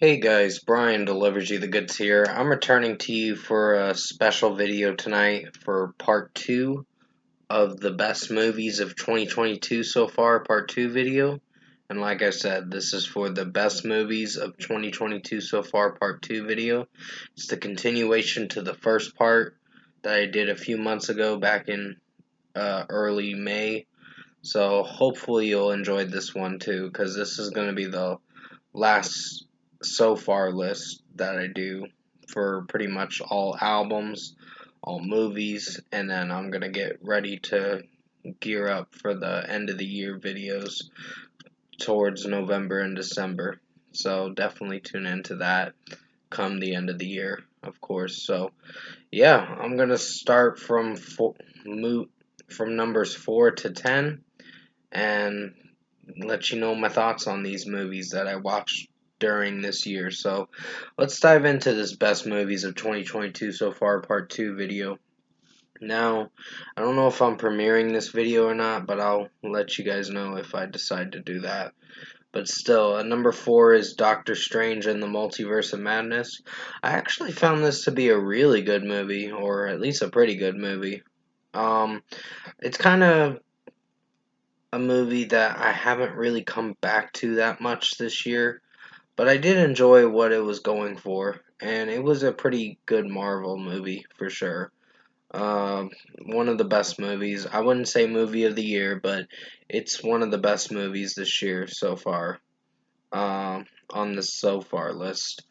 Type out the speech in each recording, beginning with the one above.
Hey guys, Brian delivers you the goods here. I'm returning to you for a special video tonight for part 2 of the best movies of 2022 so far, part 2 video. And like I said, this is for the best movies of 2022 so far, part 2 video. It's the continuation to the first part that I did a few months ago back in early May. So hopefully you'll enjoy this one too, because this is going to be the last so far list that I do for pretty much all albums, all movies, and then I'm gonna get ready to gear up for the end of the year videos towards November and December. So definitely tune into that come the end of the year, of course. So yeah, I'm gonna start from numbers 4 to 10 and let you know my thoughts on these movies that I watched during this year. So let's dive into this best movies of 2022 so far, part 2 video. Now, I don't know if I'm premiering this video or not, but I'll let you guys know if I decide to do that. But still, number 4 is Doctor Strange and the Multiverse of Madness. I actually found this to be a really good movie, or at least a pretty good movie. Um, it's kind of a movie that I haven't really come back to that much this year, but I did enjoy what it was going for, and it was a pretty good Marvel movie for sure. Um, One of the best movies. I wouldn't say movie of the year, but it's one of the best movies this year so far. On the so far list.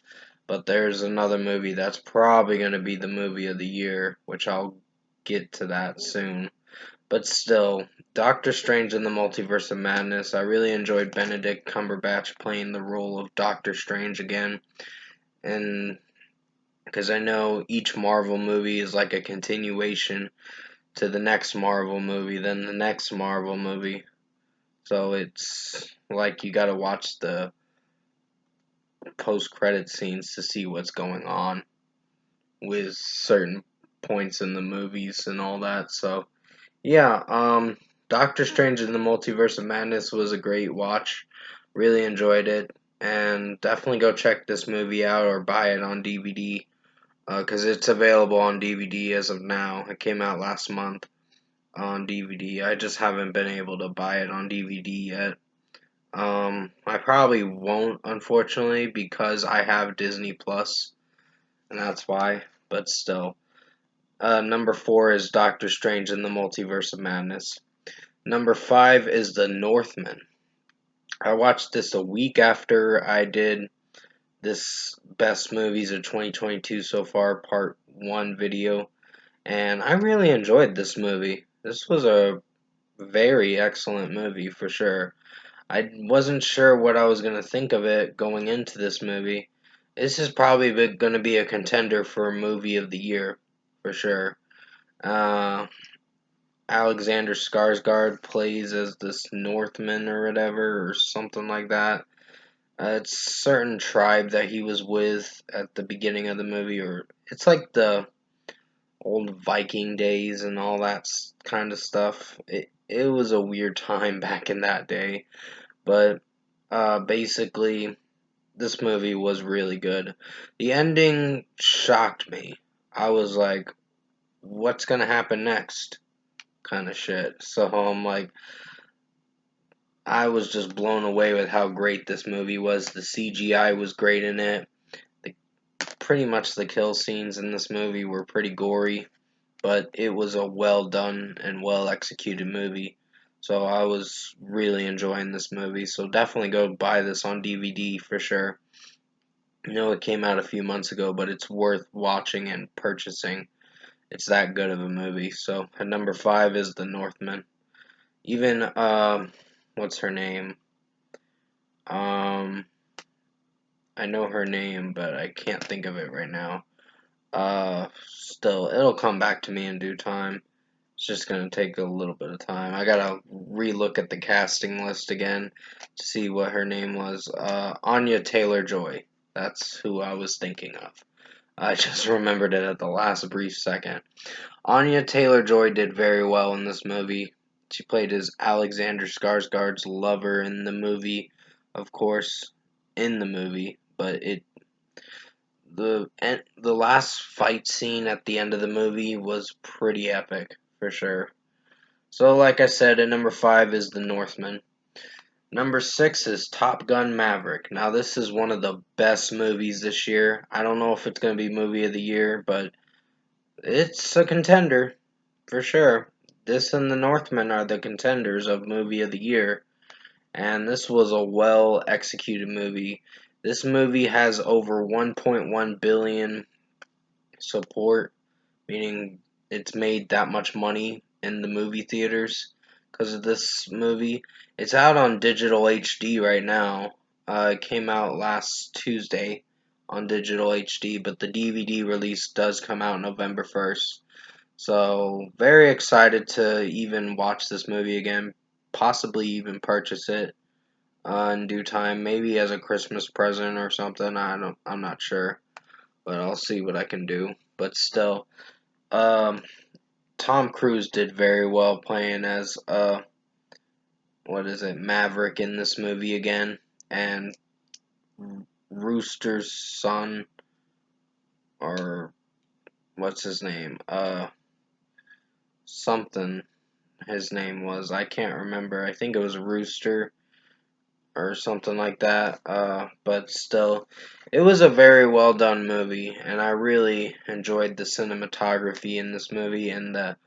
But there's another movie that's probably going to be the movie of the year, which I'll get to that soon. But still, Doctor Strange in the Multiverse of Madness. I really enjoyed Benedict Cumberbatch playing the role of Doctor Strange again. And because I know each Marvel movie is like a continuation to the next Marvel movie, then the next Marvel movie. So it's like you gotta watch the post credit scenes to see what's going on with certain points in the movies and all that. So yeah, Doctor Strange in the Multiverse of Madness was a great watch. Really enjoyed it, and definitely go check this movie out or buy it on DVD because it's available on DVD as of now. It came out last month on DVD. I just haven't been able to buy it on DVD yet. I probably won't, unfortunately, because I have Disney Plus, and that's why. But still, number 4 is Doctor Strange in the Multiverse of Madness. Number 5 is The Northman. I watched this a week after I did this best movies of 2022 so far, part 1 video, and I really enjoyed this movie. This was a very excellent movie for sure. I wasn't sure what I was going to think of it going into this movie. This is probably going to be a contender for movie of the year for sure. Uh, Alexander Skarsgård plays as this Northman or whatever, or something like that. It's a certain tribe that he was with at the beginning of the movie, or it's like the old Viking days and all that kind of stuff. It was a weird time back in that day, but basically, this movie was really good. The ending shocked me. I was like, "What's gonna happen next?" Kind of shit. So I'm like, I was just blown away with how great this movie was. The CGI was great in it. The, Pretty much the kill scenes in this movie were pretty gory, but it was a well done and well executed movie. So I was really enjoying this movie. So definitely go buy this on DVD for sure. I know it came out a few months ago, but it's worth watching and purchasing. It's that good of a movie. So at number 5 is The Northman. Even what's her name? Um, I know her name, but I can't think of it right now. Still, it'll come back to me in due time. It's just gonna take a little bit of time. I gotta relook at the casting list again to see what her name was. Anya Taylor Joy. That's who I was thinking of. I just remembered it at the last brief second. Anya Taylor Joy did very well in this movie. She played as Alexander Skarsgård's lover in the movie, of course, in the movie. but the last fight scene at the end of the movie was pretty epic for sure. So, like I said, at number 5 is The Northman. Number 6 is Top Gun Maverick. Now, this is one of the best movies this year. I don't know if it's going to be movie of the year, but it's a contender for sure. This and The Northman are the contenders of movie of the year, and this was a well executed movie. This movie has over 1.1 billion support, meaning it's made that much money in the movie theaters because of this movie. It's out on digital HD right now. It came out last Tuesday on digital HD, but the DVD release does come out November 1st. So, very excited to even watch this movie again, possibly even purchase it in due time, maybe as a Christmas present or something. I'm not sure, but I'll see what I can do. But still, um, Tom Cruise did very well playing as what is it, Maverick in this movie again, and Rooster's son, or what's his name, something his name was. I can't remember. I think it was Rooster or something like that. But still, it was a very well done movie, and I really enjoyed the cinematography in this movie and the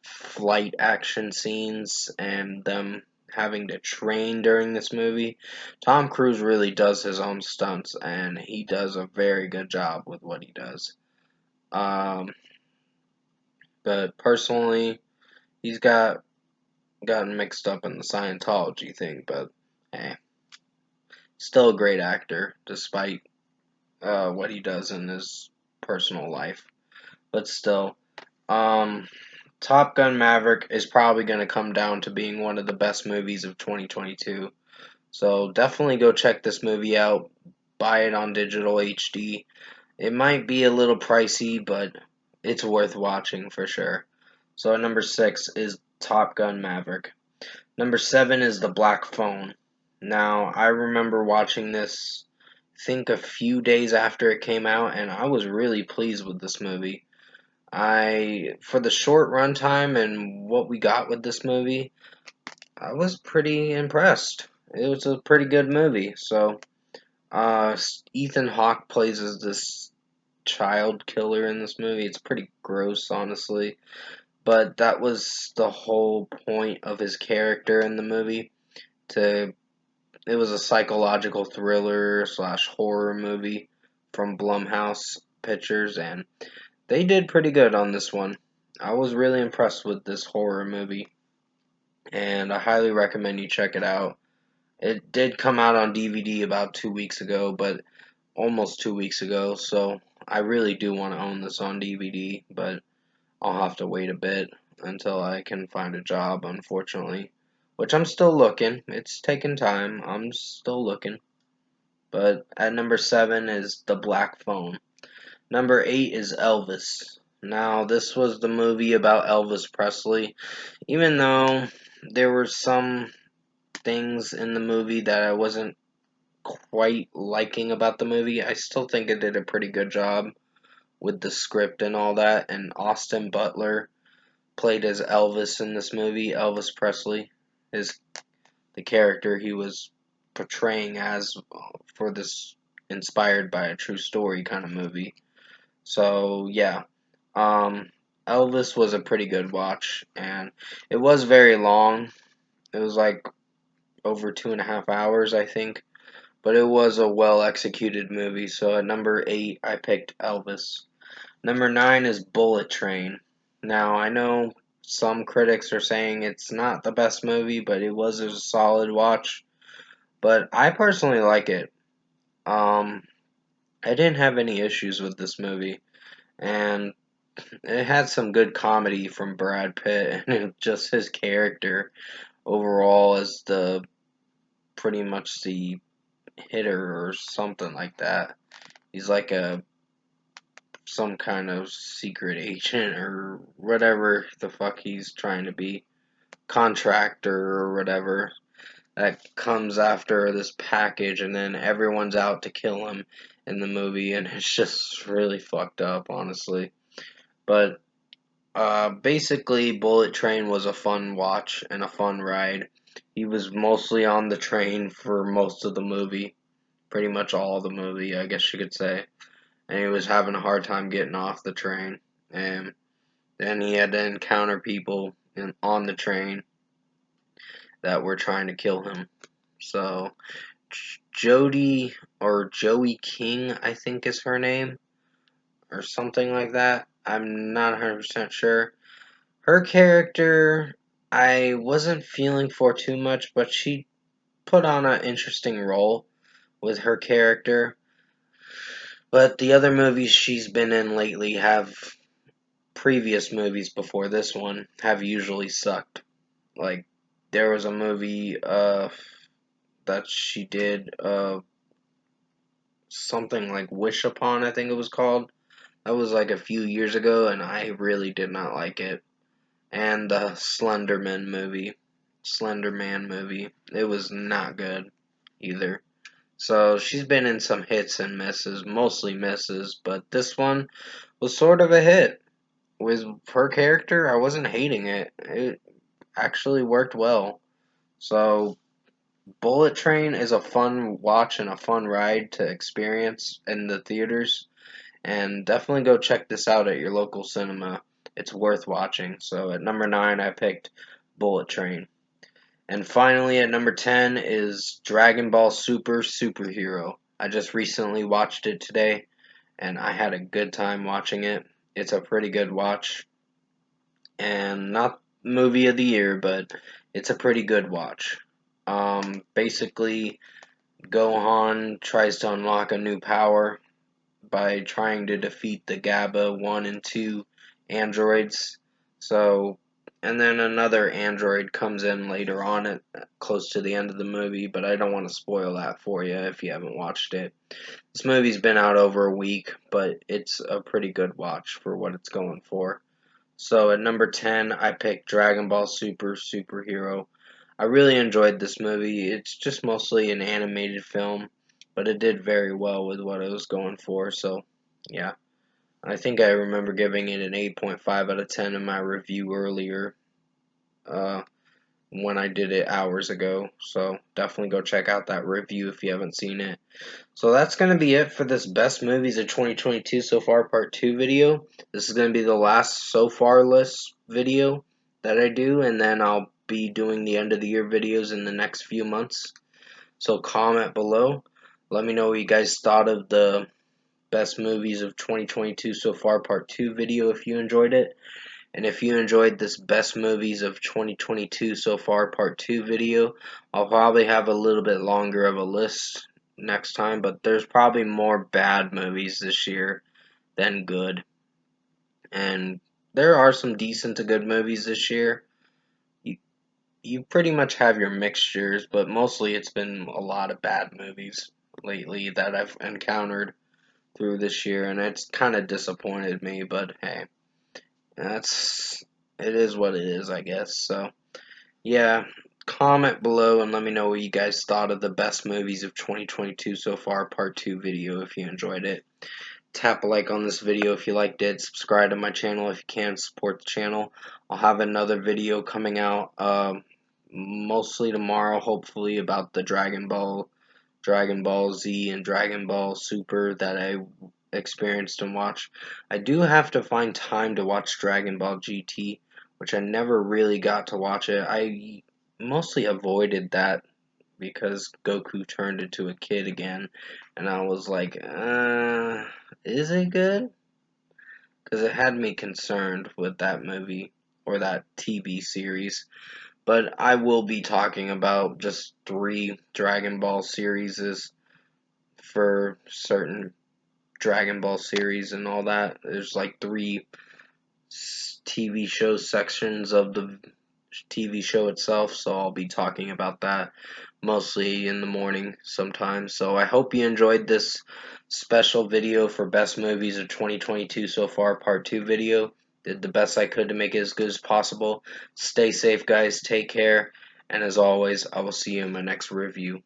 flight action scenes and them having to train during this movie. Tom Cruise really does his own stunts, and he does a very good job with what he does. Um, but personally, he's gotten mixed up in the Scientology thing, but eh, still a great actor despite what he does in his personal life. But still, um, Top Gun Maverick is probably going to come down to being one of the best movies of 2022. So definitely go check this movie out. Buy it on digital HD. It might be a little pricey, but it's worth watching for sure. So number 6 is Top Gun Maverick. Number 7 is The Black Phone. Now, I remember watching this, I think a few days after it came out, and I was really pleased with this movie. For the short runtime and what we got with this movie, I was pretty impressed. It was a pretty good movie. So, Ethan Hawke plays as this child killer in this movie. It's pretty gross, honestly. But that was the whole point of his character in the movie. It was a psychological thriller slash horror movie from Blumhouse Pictures, and they did pretty good on this one. I was really impressed with this horror movie, and I highly recommend you check it out. It did come out on DVD about 2 weeks ago, but almost 2 weeks ago, so I really do want to own this on DVD, but I'll have to wait a bit until I can find a job, unfortunately. Which I'm still looking. It's taking time. I'm still looking. But at number 7 is The Black Phone. Number 8 is Elvis. Now, this was the movie about Elvis Presley. Even though there were some things in the movie that I wasn't quite liking about the movie, I still think it did a pretty good job with the script and all that. And Austin Butler played as Elvis in this movie, Elvis Presley, is the character he was portraying as for this inspired by a true story kind of movie. So yeah, um, Elvis was a pretty good watch, and it was very long. It was like over 2.5 hours, I think, but it was a well executed movie. So at number 8, I picked Elvis. Number 9 is Bullet Train. Now, I know some critics are saying it's not the best movie, but it was a solid watch. But I personally like it. Um, I didn't have any issues with this movie, and it had some good comedy from Brad Pitt, and just his character overall as the pretty much the hitter or something like that. He's like a some kind of secret agent or whatever the fuck he's trying to be, contractor or whatever. that comes after this package, and then everyone's out to kill him in the movie, and it's just really fucked up, honestly. But basically, Bullet Train was a fun watch and a fun ride. He was mostly on the train for most of the movie, pretty much all of the movie, I guess you could say. And he was having a hard time getting off the train. And then he had to encounter people on the train that were trying to kill him. So, Jody or Joey King, I think is her name, or something like that. I'm not 100% sure. Her character, I wasn't feeling for too much, but she put on an interesting role with her character. But the other movies she's been in lately have previous movies before this one have usually sucked. Like there was a movie that she did something like Wish Upon, I think it was called. That was like a few years ago, and I really did not like it. And the Slender Man movie, it was not good either. So she's been in some hits and misses, mostly misses, but this one was sort of a hit. With her character, I wasn't hating it. It actually worked well. So Bullet Train is a fun watch and a fun ride to experience in the theaters. And definitely go check this out at your local cinema. It's worth watching. So at number 9, I picked Bullet Train. And finally, at number 10 is Dragon Ball Super Superhero. I just recently watched it today, and I had a good time watching it. It's a pretty good watch, and not movie of the year, but it's a pretty good watch. Basically, Gohan tries to unlock a new power by trying to defeat the GABA 1 and 2 androids. So, and then another android comes in later on at close to the end of the movie, but I don't want to spoil that for you if you haven't watched it. This movie's been out over a week, but it's a pretty good watch for what it's going for. So at number 10, I picked Dragon Ball Super Superhero. I really enjoyed this movie. It's just mostly an animated film, but it did very well with what I was going for. So, yeah. I think I remember giving it an 8.5 out of 10 in my review earlier uh, when I did it hours ago. So, definitely go check out that review if you haven't seen it. So that's going to be it for this Best Movies of 2022 So Far Part 2 video. This is going to be the last So Far list video that I do, and then I'll be doing the end of the year videos in the next few months. So comment below. Let me know what you guys thought of the Best Movies of 2022 So Far Part 2 video if you enjoyed it. And if you enjoyed this Best Movies of 2022 So Far Part 2 video, I'll probably have a little bit longer of a list next time, but there's probably more bad movies this year than good. And there are some decent to good movies this year. You, you pretty much have your mixtures, but mostly it's been a lot of bad movies lately that I've encountered through this year, and it's kind of disappointed me, but hey, it is what it is, I guess. So, yeah, comment below and let me know what you guys thought of the best movies of 2022 so far, part 2 video if you enjoyed it. Tap a like on this video if you liked it. Subscribe to my channel if you can. Support the channel. I'll have another video coming out mostly tomorrow, hopefully, about the Dragon Ball Z and Dragon Ball Super that I experienced and watched. I do have to find time to watch Dragon Ball GT, which I never really got to watch it. I mostly avoided that because Goku turned into a kid again, and I was like, is it good? Because it had me concerned with that movie or that TV series. But I will be talking about just 3 Dragon Ball series for certain Dragon Ball series and all that. There's like 3 TV show sections of the TV show itself, so I'll be talking about that mostly in the morning sometimes. So I hope you enjoyed this special video for Best Movies of 2022 so far, Part 2 video. Did the best I could to make it as good as possible. Stay safe, guys. Take care. And as always, I will see you in my next review.